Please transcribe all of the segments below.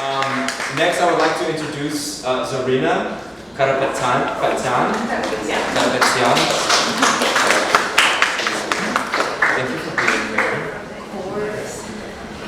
Next, I would like to introduce Zarina, Karapteyan. Thank you for being here. Of course.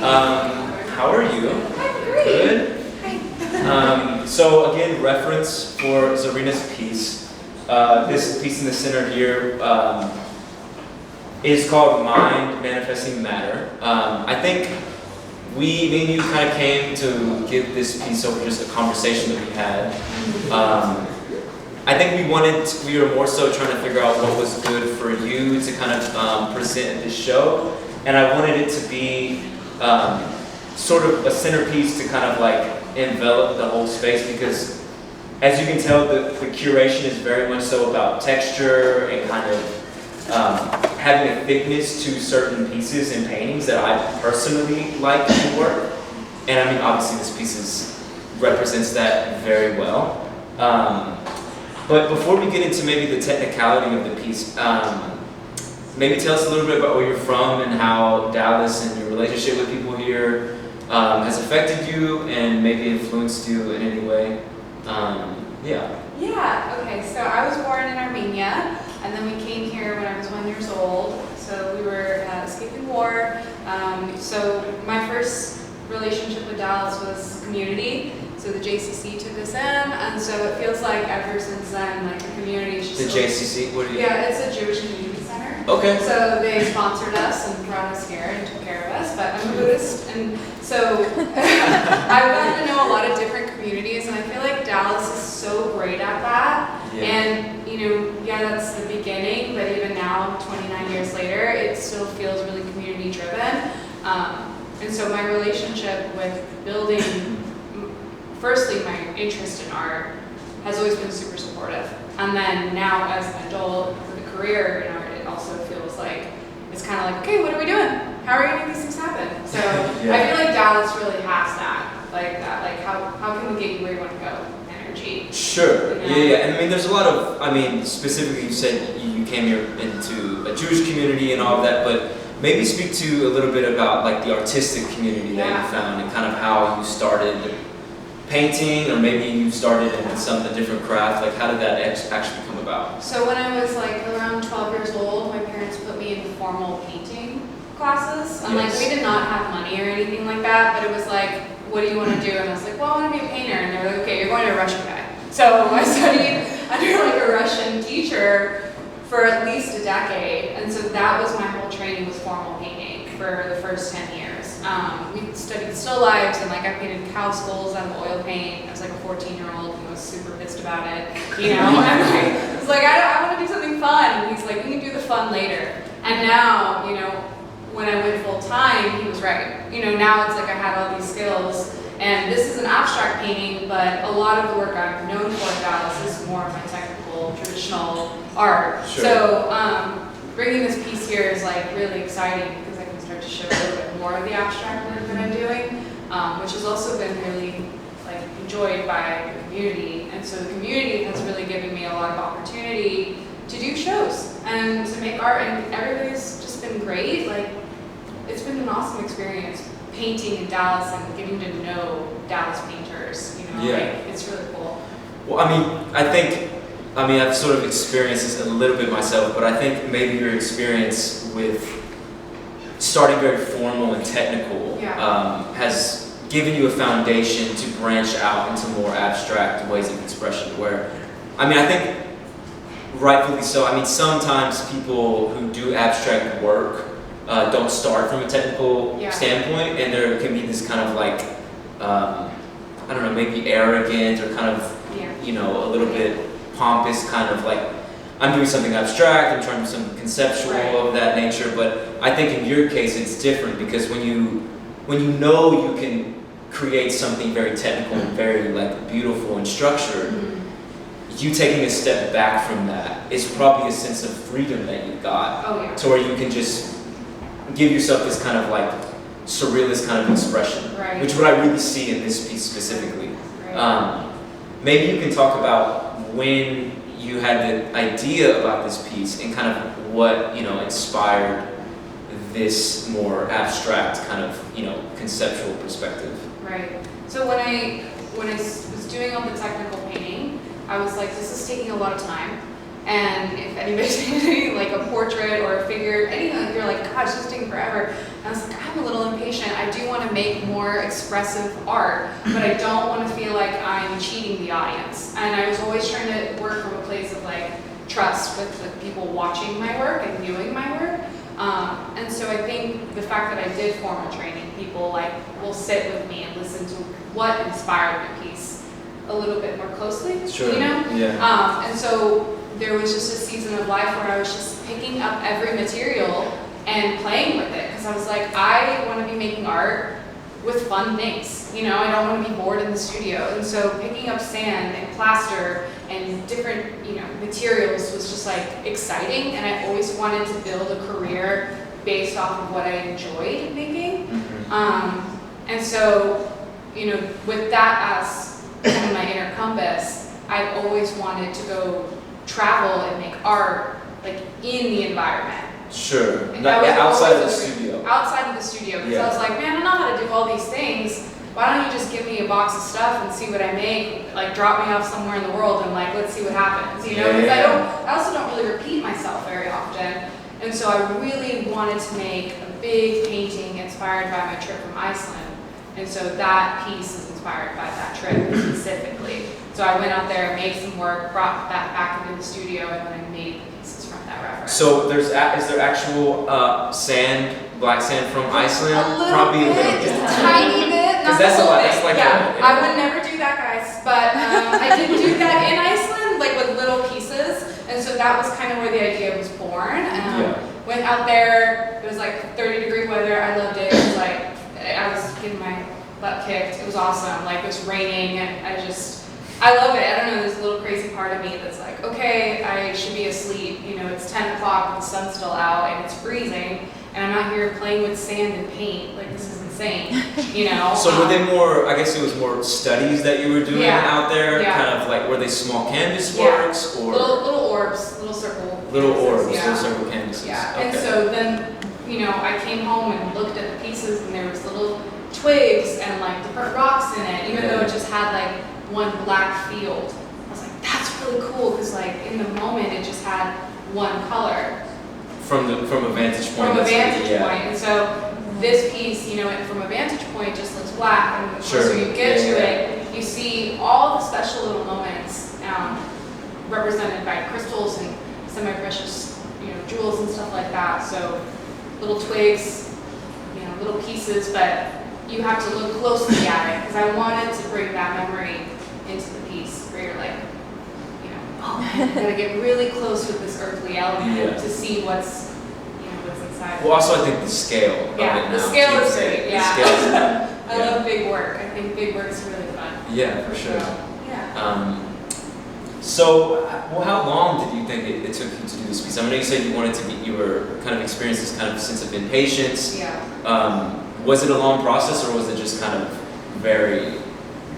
How are you? Good. So again, reference for Zarina's piece. This piece in the center here is called Mind Manifesting Matter. I think me and you kind of came to give this piece over just a conversation that we had. I think we were more so trying to figure out what was good for you to kind of present at this show. And I wanted it to be sort of a centerpiece to kind of like envelop the whole space, because as you can tell, the curation is very much so about texture and kind of having a thickness to certain pieces and paintings that I personally like in work. And I mean, obviously this piece represents that very well. But before we get into maybe the technicality of the piece, maybe tell us a little bit about where you're from and how Dallas and your relationship with people here has affected you and maybe influenced you in any way. Yeah, okay, so I was born in Armenia, and then we came here when I was 1 year old. So we were escaping war. So my first relationship with Dallas was community. So the JCC took us in, and so it feels like ever since then, like the community is just... The JCC, what do you... Yeah, it's a Jewish Community Center. Okay. So they sponsored us and brought us here and took care of us, but I'm a Buddhist, and so I've gotten to know a lot of different communities, and I feel like Dallas is so great at that. Yeah. And, you know, yeah, that's the beginning, but even now, 29 years later, it still feels really community driven. And so my relationship with building, firstly, my interest in art has always been super supportive. And then now as an adult with a career in art, it also feels like, it's kind of like, okay, what are we doing? How are we gonna make these things happen? So Yeah. I feel like Dallas really has that, like how can we get you where you want to go? Energy. Sure, You know? yeah. And I mean, there's a lot of, I mean, specifically you said you came here into a Jewish community and all of that, but maybe speak to a little bit about like the artistic community that you found and kind of how you started painting, or maybe you started in some different craft. Like, how did that actually come about? So when I was like around 12 years old, my parents put me in formal painting classes. And like, we did not have money or anything like that, but it was like, what do you want to do? And I was like, well, I want to be a painter. And they were like, okay, you're going to a Russian guy. So I studied under like a Russian teacher for at least a decade. And so that was my whole training, was formal painting for the first 10 years. We studied still lifes, and like I painted cow skulls out of oil paint. I was like a 14-year-old and was super pissed about it, you know. And I was like, I want to do something fun. And he's like, we can do the fun later. And now, you know, when I went full time, he was right. You know, now it's like I had all these skills, and this is an abstract painting, but a lot of the work I'm known for in Dallas is more of my technical, traditional art. Sure. So bringing this piece here is like really exciting because I can start to show a little bit more of the abstract work that I'm doing, which has also been really like enjoyed by the community. And so the community has really given me a lot of opportunity to do shows and to make art, and everybody's just been great. Like, it's been an awesome experience painting in Dallas and getting to know Dallas painters, you know. Yeah. Like, it's really cool. Well, I mean, I've sort of experienced this a little bit myself, but I think maybe your experience with starting very formal and technical has given you a foundation to branch out into more abstract ways of expression, where, I mean, I think rightfully so. I mean, sometimes people who do abstract work don't start from a technical standpoint, and there can be this kind of like, I don't know, maybe arrogant or kind of, you know, a little bit pompous kind of like, I'm doing something abstract, I'm trying to do something conceptual of that nature. But I think in your case it's different, because when you know you can create something very technical and very like beautiful and structured, you taking a step back from that is probably a sense of freedom that you got, to where you can just give yourself this kind of like surrealist kind of expression, which is what I really see in this piece specifically. Maybe you can talk about when you had the idea about this piece and kind of what, you know, inspired this more abstract kind of, you know, conceptual perspective. Right. So when I was doing all the technical painting, I was like, this is taking a lot of time. And if anybody's painting like a portrait or a figure, anything, you're like, gosh, this is taking forever. And I was like, I'm a little impatient. I do want to make more expressive art, but I don't want to feel like I'm cheating the audience. And I was always trying to work from a place of like trust with the people watching my work and viewing my work. And so I think the fact that I did formal training, people like will sit with me and listen to what inspired the piece a little bit more closely. Sure. You know? Yeah. And so there was just a season of life where I was just picking up every material and playing with it, because I was like, I want to be making art with fun things. You know, I don't want to be bored in the studio. And so picking up sand and plaster and different, you know, materials was just like exciting, and I always wanted to build a career based off of what I enjoyed making. And so, you know, with that as kind of my inner compass, I've always wanted to go travel and make art like in the environment. Sure. And Outside of the studio. Outside of the studio, because Yeah. I was like, man, I know how to do all these things. Why don't you just give me a box of stuff and see what I make? Like, drop me off somewhere in the world and like, let's see what happens. You know, because I also don't really repeat myself very often. And so I really wanted to make a big painting inspired by my trip from Iceland. And so that piece is inspired by that trip specifically. So I went out there, made some work, brought that back into the studio, and then I made the pieces from that reference. So is there actual sand, black sand from Iceland? Probably a little bit, just a tiny bit. Not that's the a whole lot. thing. That's like yeah, a- I would never do that, guys. But I did do that in Iceland, like with little pieces, and so that was kind of where the idea was born. Went out there. It was like 30-degree weather. I loved it. It was like I was getting my butt kicked. It was awesome. Like it was raining, and I love it. I don't know, there's a little crazy part of me that's like, okay, I should be asleep. You know, it's 10 o'clock, the sun's still out, and it's freezing, and I'm out here playing with sand and paint. Like, this is insane, you know? So were they more, I guess it was more studies that you were doing out there? Yeah. Kind of like, were they small canvas works? Or Little orbs, little circle Little canvases, orbs, little circle canvases. Yeah, Okay. and so then, you know, I came home and looked at the pieces, and there was little twigs and like different rocks in it, even though it just had like one black field. I was like, that's really cool, because like in the moment it just had one color. From a vantage point. From a vantage point. And so this piece, you know, from a vantage point just looks black, and the closer you get to it, you see all the special little moments represented by crystals and semi-precious, you know, jewels and stuff like that. So little twigs, you know, little pieces, but you have to look closely at it, because I wanted to bring that memory into the piece where you're like, you know, oh, I'm gonna get really close with this earthly element to see what's inside. Well, also I think the scale of it now. The scale is great. The scale is I love big work. I think big work is really fun. Yeah, for sure. Yeah. So, well, how long did you think it took you to do this piece? I know you said you were kind of experienced this kind of sense of impatience. Yeah. Was it a long process, or was it just kind of very?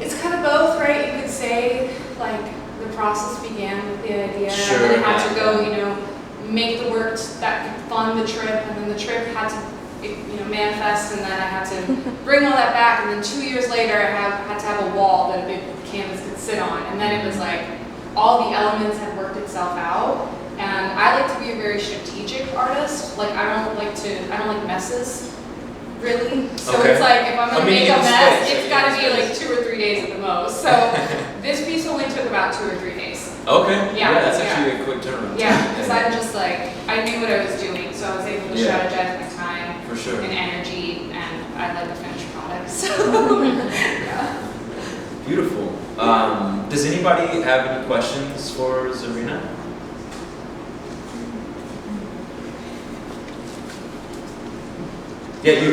It's kind of both, right? You could say like the process began with the idea, Sure, and then it had to go, you know, make the work that could fund the trip, and then the trip had to, you know, manifest, and then I had to bring all that back, and then 2 years later I had to have a wall that a big canvas could sit on, and then it was like all the elements had worked itself out. And I like to be a very strategic artist. Like I don't like messes. Really? So it's like, if I'm gonna make a mess, it's gotta be like 2 or 3 days at the most. So this piece only took about 2 or 3 days. Okay. Yeah, that's actually a quick turnaround. Yeah, because I'm just like, I knew what I was doing, so I was able to strategize my time for sure and energy, and I like the finished product. So yeah. Beautiful. Does anybody have any questions for Zarina? Yeah, you.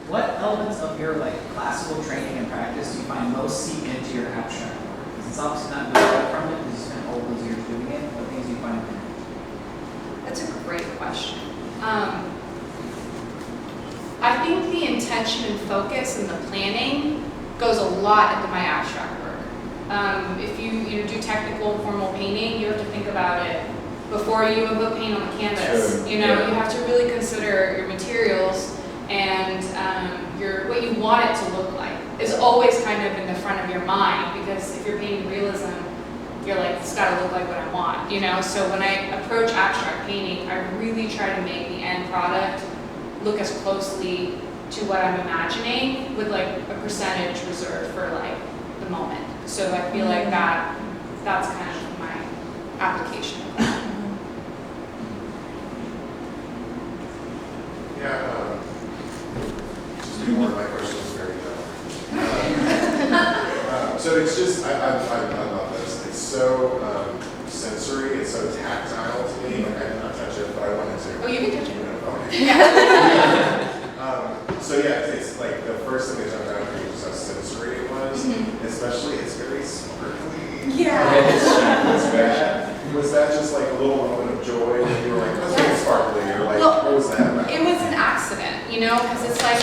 What elements of your like classical training and practice do you find most seep into your abstract work? Because it's obviously not very away from it, because you spent all those years doing it. What things do you find? That's a great question. I think the intention and focus and the planning goes a lot into my abstract work. If you do technical and formal painting, you have to think about it before you even put paint on the canvas. Sure. You know, you have to really consider your materials and what you want it to look like is always kind of in the front of your mind, because if you're painting realism, you're like, it's gotta look like what I want, you know? So when I approach abstract painting, I really try to make the end product look as closely to what I'm imagining, with like a percentage reserved for like the moment. So I feel like that's kind of my application of that. Yeah, just more of my question is very so it's just, I love this. It's so sensory, it's so tactile to me. Like I did not touch it, but I wanted to. Oh, you can touch it. Okay. Yeah. So yeah, it's like the first thing that jumped out at me was how sensory it was. Especially, it's very sparkly. Yeah. Was that just like a little moment of joy when you were like, let's make it sparkly, or like, what was that about? It was an accident, you know, because it's like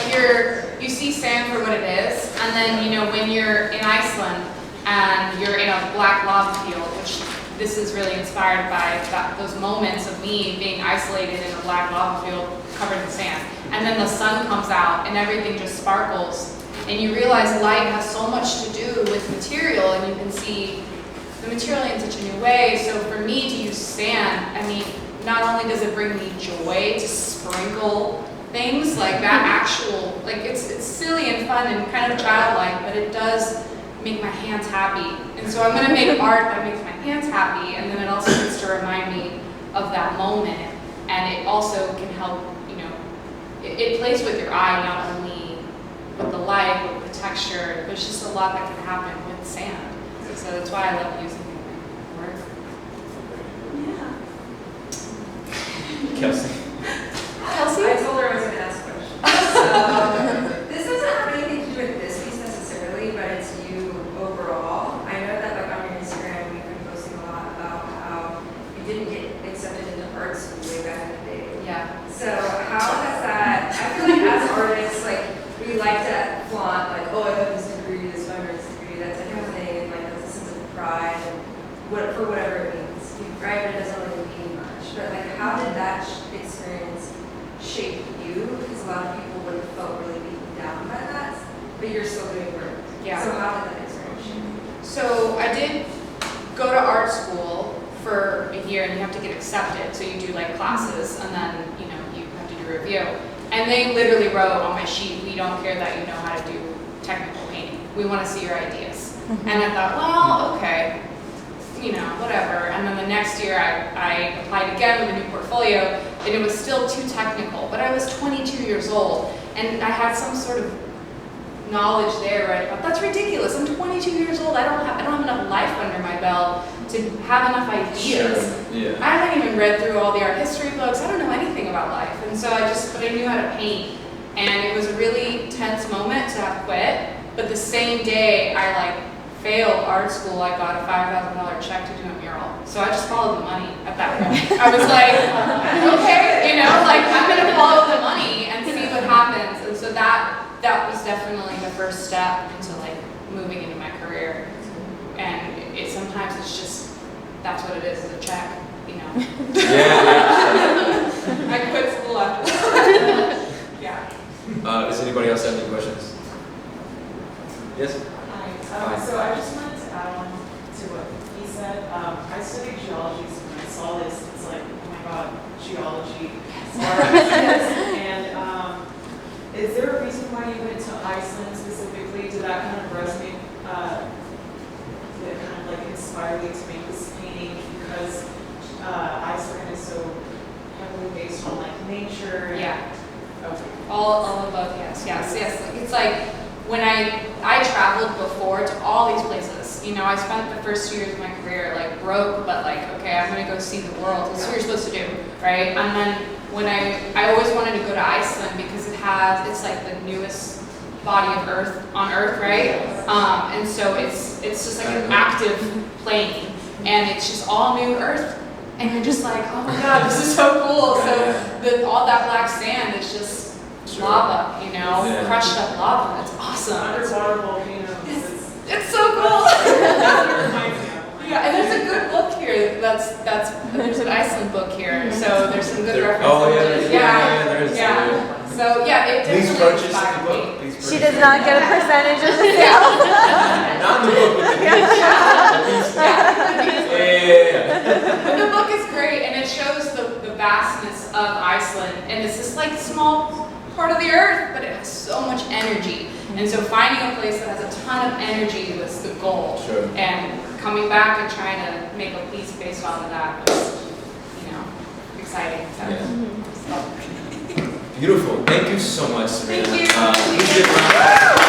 you see sand for what it is, and then, you know, when you're in Iceland and you're in a black lava field, which this is really inspired by those moments of me being isolated in a black lava field covered in sand, and then the sun comes out and everything just sparkles, and you realize light has so much to do with material, and you can see the material in such a new way. So for me to use sand, I mean, not only does it bring me joy to sprinkle things like that, actual, like it's silly and fun and kind of childlike, but it does make my hands happy. And so I'm gonna make art that makes my hands happy, and then it also gets to remind me of that moment. And it also can help, you know, it plays with your eye, not only with the light, but with the texture. There's just a lot that can happen with sand. So that's why I love using it in work. Yeah. Kelsey. I told her I was going to ask questions. So, this doesn't have anything to do with this piece necessarily, but it's you overall. I know that like on your Instagram, you've been posting a lot about how you didn't get accepted into art school way back in the day. Yeah. So how has that, I feel like as artists, like we like to flaunt like, oh, I got this degree, this fine arts degree, that type of thing, and like that's a sense of pride and for whatever it means, right? But it doesn't really mean much. But like, how did that experience shape you? Because a lot of people would have felt really beaten down by that, but you're still doing work. Yeah. So how did that experience shape you? So I did go to art school for a year, and you have to get accepted. So you do like classes, and then, you know, you have to do a review. And they literally wrote on my sheet, we don't care that you know how to do technical painting. We want to see your ideas. And I thought, well, okay, you know, whatever. And then the next year I applied again with a new portfolio, and it was still too technical. But I was 22 years old, and I had some sort of knowledge there where I thought, that's ridiculous. I'm 22 years old. I don't have enough life under my belt to have enough ideas. Sure. Yeah. I haven't even read through all the art history books. I don't know anything about life. And so but I knew how to paint. And it was a really tense moment to have quit. But the same day I like failed art school, I got a $5,000 check to do a mural. So I just followed the money at that point. I was like, okay, you know, like I'm gonna follow the money and see what happens. And so that was definitely the first step into like moving into my career. And sometimes it's just, that's what it is a check, you know. Yeah. I quit school after that. Yeah. Does anybody else have any questions? Yes? Hi. So I just wanted to add on to what he said. I studied geology, so when I saw this, it's like, oh my god, geology. And is there a reason why you went to Iceland specifically? Did that kind of resonate? Did it kind of like inspire you to make this painting? Because Iceland is so heavily based on like nature. Yeah. Okay. All above, yes. It's like when I traveled before to all these places. You know, I spent the first 2 years of my career like broke, but like, okay, I'm gonna go see the world. That's what you're supposed to do, right? And then when I always wanted to go to Iceland because it's like the newest body of earth on earth, right? And so it's just like an active plane, and it's just all new earth. And you're just like, oh my god, this is so cool. So all that black sand is just lava, you know, crushed up lava. It's awesome. Underwater volcanoes. It's so cool. Yeah, and there's a good book here. There's an Iceland book here, so there's some good references. Oh yeah, Yeah. there is. So yeah, it Please definitely purchase the inspired book. me. Please She purchase does not get a percentage of the sales. Not in the book, but the piece. Yeah. But the book is great, and it shows the vastness of Iceland, and it's this like small part of the earth, but it has so much energy. And so finding a place that has a ton of energy was the goal. Sure. And coming back and trying to make a piece based on that was, exciting. So, Yeah. Beautiful. Thank you so much, Zarina. Thank you. Please give a round of applause.